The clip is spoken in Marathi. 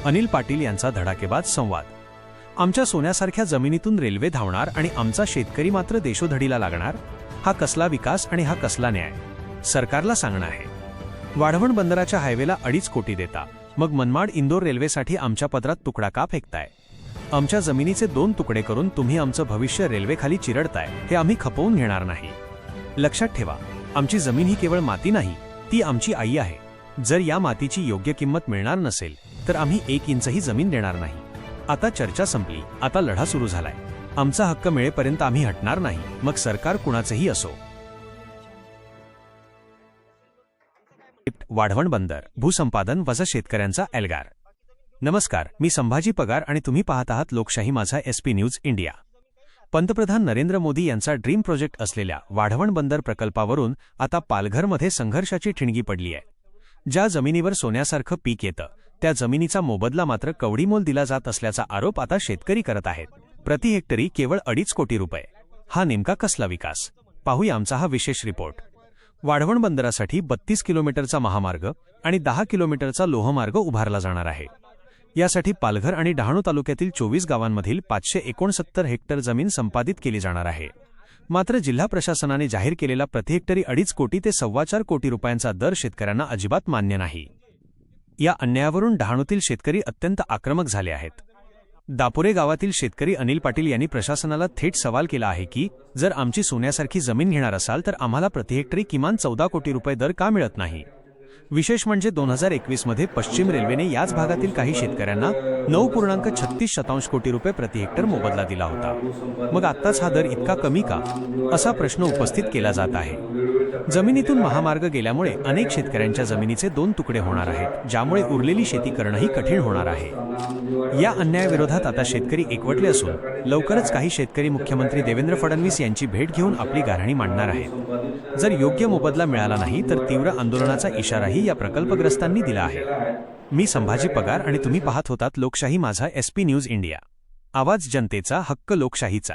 अनिल पाटील यांचा धडाकेबाज संवाद। आमच्या सोन्यासारख्या जमिनीतून रेल्वे धावणार आणि आमचा शेतकरी मात्र देशोधडीला लागणार, हा कसला विकास आणि हा कसला न्याय? सरकारला सांगणं आहे, वाढवण बंदराच्या हायवेला 2.5 कोटी देता, मग मनमाड इंदोर रेल्वेसाठी आमच्या पदरात तुकडा का फेकताय? आमच्या जमिनीचे 2 तुकडे करून तुम्ही आमचं भविष्य रेल्वेखाली चिरडताय, हे आम्ही खपवून घेणार नाही। लक्षात ठेवा, आमची जमीन ही केवळ माती नाही, ती आमची आई आहे। जर या मातीची योग्य किंमत मिळणार नसेल तर आम्ही 1 इंचही जमीन देणार नाही। आता चर्चा संपली, आता लढा सुरू झालाय। आमचा हक्क मिळेपर्यंत आम्ही हटणार नाही, मग सरकार कुणाचंही असो। वाढवण बंदर, भूसंपादन वजा शेतकऱ्यांचा एल्गार। नमस्कार, मी संभाजी पगार आणि तुम्ही पाहत आहात लोकशाही माझा SP न्यूज इंडिया। पंतप्रधान नरेंद्र मोदी यांचा ड्रीम प्रोजेक्ट असलेल्या वाढवण बंदर प्रकल्पावरून आता पालघरमध्ये संघर्षाची ठिणगी पडली आहे। ज्या जमिनीवर सोन्यासारखं पीक येतं त्या जमिनीचा मोबदला मात्र कवडीमोल दिला जात असल्याचा आरोप आता शेतकरी करत आहेत। प्रति हेक्टरी केवळ 2.5 कोटी रुपये, हा नेमका कसला विकास? पाहूया आमचा हा विशेष रिपोर्ट। वाढवण बंदरासाठी 32 किलोमीटरचा महामार्ग आणि 10 किलोमीटरचा लोहमार्ग उभारला जाणार आहे। यासाठी पालघर आणि डहाणू तालुक्यातील 24 गावांमधील 569 हेक्टर जमीन संपादित केली जाणार आहे। मात्र जिल्हा प्रशासनाने जाहीर केलेला प्रति हेक्टरी 2.5 कोटी ते 4.25 कोटी रुपयांचा दर शेतकऱ्यांना अजिबात मान्य नाही। या अन्यायावरून डहाणूतील शेतकरी अत्यंत आक्रमक झाले आहेत। दापुरे गावातील शेतकरी अनिल पाटील यांनी प्रशासनाला थेट सवाल केला आहे की जर आमची सोन्यासारखी जमीन घेणार असाल तर आम्हाला प्रति हेक्टरी किमान 14 कोटी रुपये दर का मिळत नाही? विशेष म्हणजे 2021 मध्ये पश्चिम रेल्वेने याच भागातील काही शेतकऱ्यांना 9.36 कोटी रुपये प्रति हेक्टर मोबदला दिला होता। मग आत्ताच हा दर इतका कमी का, असा प्रश्न उपस्थित केला जात आहे। जमिनीतून महामार्ग गेल्यामुळे अनेक शेतकऱ्यांच्या जमिनीचे 2 तुकडे होणार आहेत, ज्यामुळे उरलेली शेती करणंही कठीण होणार आहे। या अन्यायाविरोधात आता शेतकरी एकवटले असून लवकरच काही शेतकरी मुख्यमंत्री देवेंद्र फडणवीस यांची भेट घेऊन आपली गाऱ्हाणी मांडणार आहेत। जर योग्य मोबदला मिळाला नाही तर तीव्र आंदोलनाचा इशाराही या प्रकल्पग्रस्तांनी दिला आहे। मी संभाजी पगार आणि तुम्ही पाहत होतात लोकशाही माझा SP न्यूज इंडिया। आवाज जनतेचा, हक्क लोकशाहीचा।